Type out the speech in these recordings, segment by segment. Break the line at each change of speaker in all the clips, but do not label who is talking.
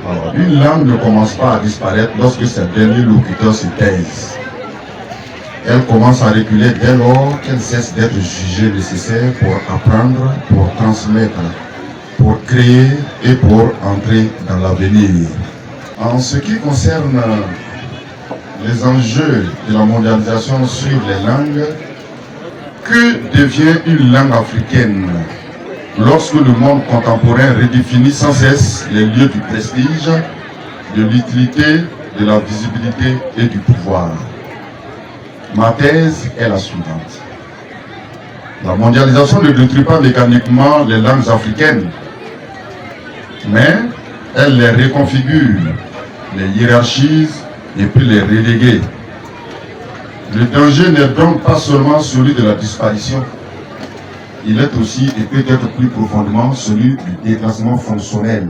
Alors, une langue ne commence pas à disparaître lorsque ses derniers locuteurs se taisent. Elle commence à reculer dès lors qu'elle cesse d'être jugée nécessaire pour apprendre, pour transmettre, pour créer et pour entrer dans l'avenir. En ce qui concerne les enjeux de la mondialisation sur les langues, que devient une langue africaine lorsque le monde contemporain redéfinit sans cesse les lieux du prestige, de l'utilité, de la visibilité et du pouvoir? Ma thèse est la suivante. La mondialisation ne détruit pas mécaniquement les langues africaines, mais elle les reconfigure, les hiérarchise et puis les reléguer. Le danger n'est donc pas seulement celui de la disparition, il est aussi et peut-être plus profondément celui du déclassement fonctionnel.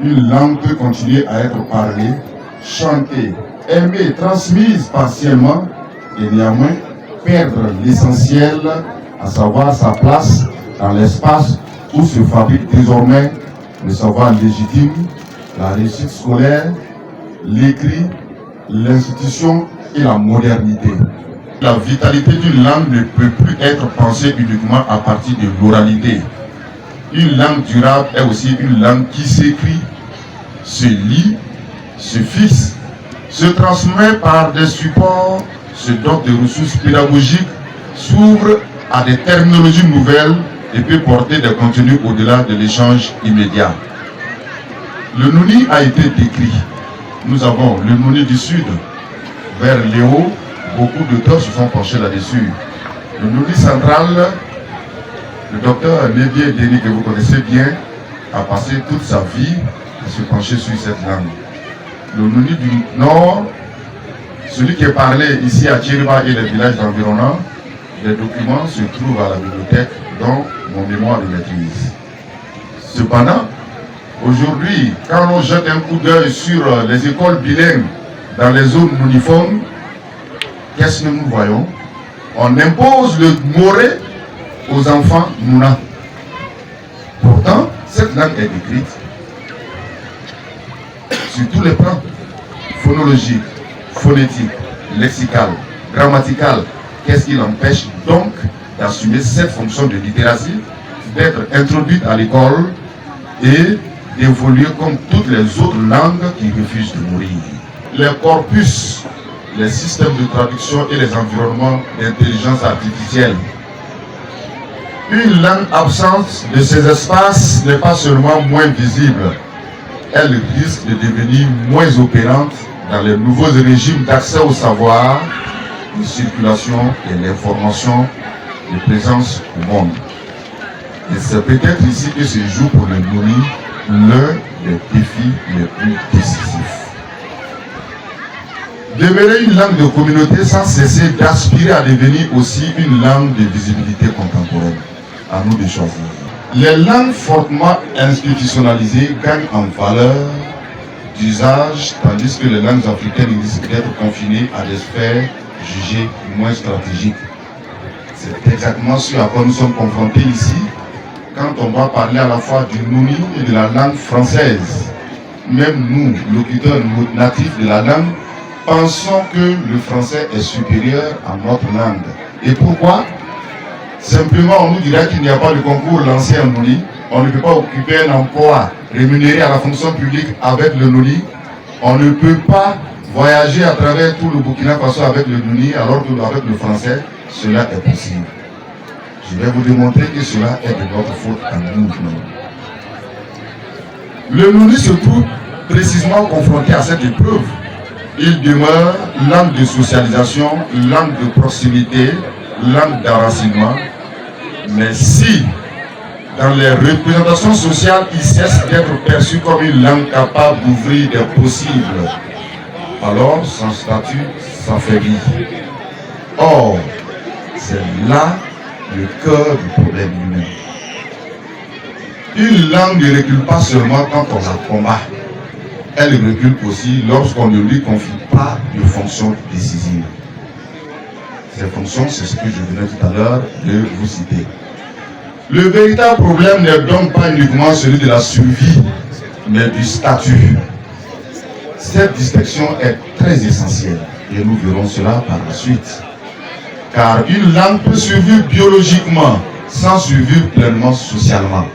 Une langue peut continuer à être parlée, chantée, aimée, transmise partiellement et néanmoins perdre l'essentiel, à savoir sa place dans l'espace où se fabrique désormais le savoir légitime, la réussite scolaire, l'écrit, l'institution et la modernité. La vitalité d'une langue ne peut plus être pensée uniquement à partir de l'oralité. Une langue durable est aussi une langue qui s'écrit, se lit, se fixe, se transmet par des supports, se dote de ressources pédagogiques, s'ouvre à des terminologies nouvelles et peut porter des contenus au-delà de l'échange immédiat. Le Nouni a été décrit. Nous avons le Nouni du Sud, vers Léo, beaucoup d'auteurs se sont penchés là-dessus. Le Nouni central, le docteur Névier Denis, que vous connaissez bien, a passé toute sa vie à se pencher sur cette langue. Le Nouni du Nord, celui qui est parlé ici à Tchiriba et les villages environnants, les documents se trouvent à la bibliothèque dans mon mémoire de maîtrise. Cependant, aujourd'hui, quand on jette un coup d'œil sur les écoles bilingues dans les zones uniformes, qu'est-ce que nous voyons? On impose le moré aux enfants mouna. Pourtant, cette langue est écrite sur tous les plans, phonologique, phonétique, lexical, grammatical. Qu'est-ce qui l'empêche donc d'assumer cette fonction de littératie, d'être introduite à l'école et d'évoluer comme toutes les autres langues qui refusent de mourir? Les corpus, les systèmes de traduction et les environnements d'intelligence artificielle. Une langue absente de ces espaces n'est pas seulement moins visible, elle risque de devenir moins opérante dans les nouveaux régimes d'accès au savoir, de circulation et l'information, de présence au monde. Et c'est peut-être ici que se joue pour le Nouni l'un des défis les plus décisifs. Demeurer une langue de communauté sans cesser d'aspirer à devenir aussi une langue de visibilité contemporaine. À nous de choisir. Les langues fortement institutionnalisées gagnent en valeur d'usage, tandis que les langues africaines risquent d'être confinées à des sphères jugées moins stratégiques. C'est exactement ce à quoi nous sommes confrontés ici, quand on va parler à la fois du Nouni et de la langue française. Même nous, locuteurs natifs de la langue, pensons que le français est supérieur à notre langue. Et pourquoi? Simplement, on nous dira qu'il n'y a pas de concours lancé en Nouni. On ne peut pas occuper un emploi rémunéré à la fonction publique avec le Nouni. On ne peut pas voyager à travers tout le Burkina Faso avec le Nouni, alors qu'avec le français, cela est possible. Je vais vous démontrer que cela est de notre faute à nous. Le Nouni se trouve précisément confronté à cette épreuve. Il demeure langue de socialisation, langue de proximité, langue d'enracinement. Mais si, dans les représentations sociales, il cesse d'être perçu comme une langue capable d'ouvrir des possibles, alors son statut s'affaiblit. Or, c'est là le cœur du problème humain. Une langue ne recule pas seulement quand on la combat. Elle recule aussi lorsqu'on ne lui confie pas de fonctions décisives. Ces fonctions, c'est ce que je venais tout à l'heure de vous citer. Le véritable problème n'est donc pas uniquement celui de la survie, mais du statut. Cette distinction est très essentielle et nous verrons cela par la suite. Car une langue peut survivre biologiquement sans survivre pleinement socialement.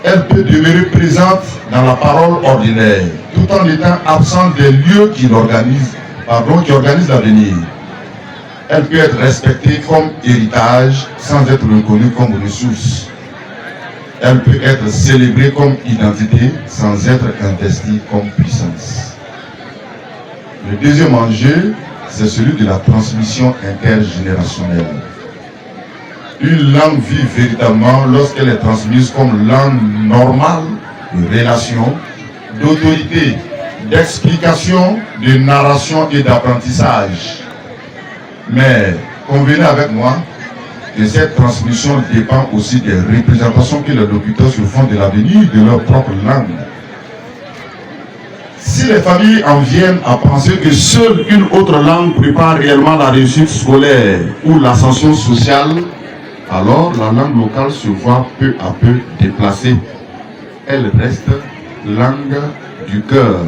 Elle peut demeurer présente dans la parole ordinaire tout en étant absente des lieux qui organisent l'avenir. Elle peut être respectée comme héritage sans être reconnue comme ressource. Elle peut être célébrée comme identité sans être investie comme puissance. Le deuxième enjeu, c'est celui de la transmission intergénérationnelle. Une langue vit véritablement lorsqu'elle est transmise comme langue normale de relation, d'autorité, d'explication, de narration et d'apprentissage. Mais convenez avec moi que cette transmission dépend aussi des représentations que les locuteurs se font de l'avenir de leur propre langue. Si les familles en viennent à penser que seule une autre langue prépare réellement la réussite scolaire ou l'ascension sociale, alors la langue locale se voit peu à peu déplacée. Elle reste langue du cœur,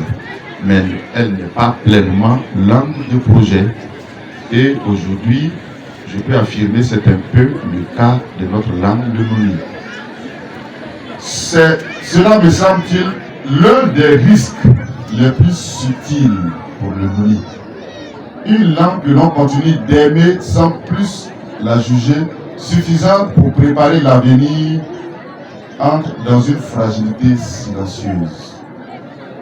mais elle n'est pas pleinement langue de projet. Et aujourd'hui, je peux affirmer que c'est un peu le cas de notre langue de Noni. Cela me semble-t-il l'un des risques les plus subtils pour le Noni. Une langue que l'on continue d'aimer sans plus la juger suffisante pour préparer l'avenir entre dans une fragilité silencieuse.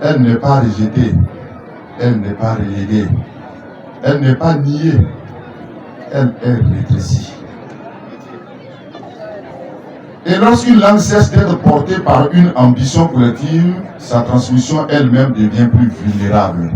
Elle n'est pas rejetée, elle n'est pas reléguée, elle n'est pas niée, elle est rétrécie. Et lorsqu'une langue cesse d'être portée par une ambition collective, sa transmission elle-même devient plus vulnérable.